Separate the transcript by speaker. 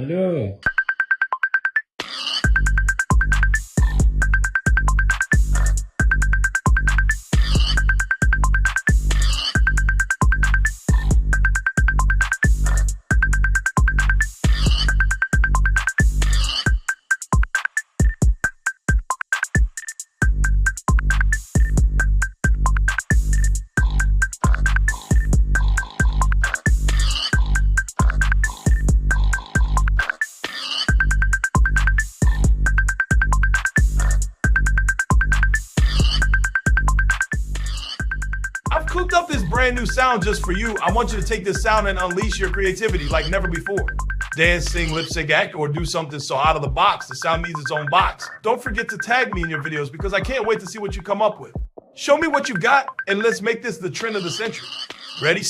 Speaker 1: Hello.
Speaker 2: I've cooked up this brand new sound just for you. I want you to take this sound and unleash your creativity like never before. Dance, sing, lip sync, act, or do something so out of the box. The sound needs its own box. Don't forget to tag me in your videos because I can't wait to see what you come up with. Show me what you got and let's make this the trend of the century. Ready?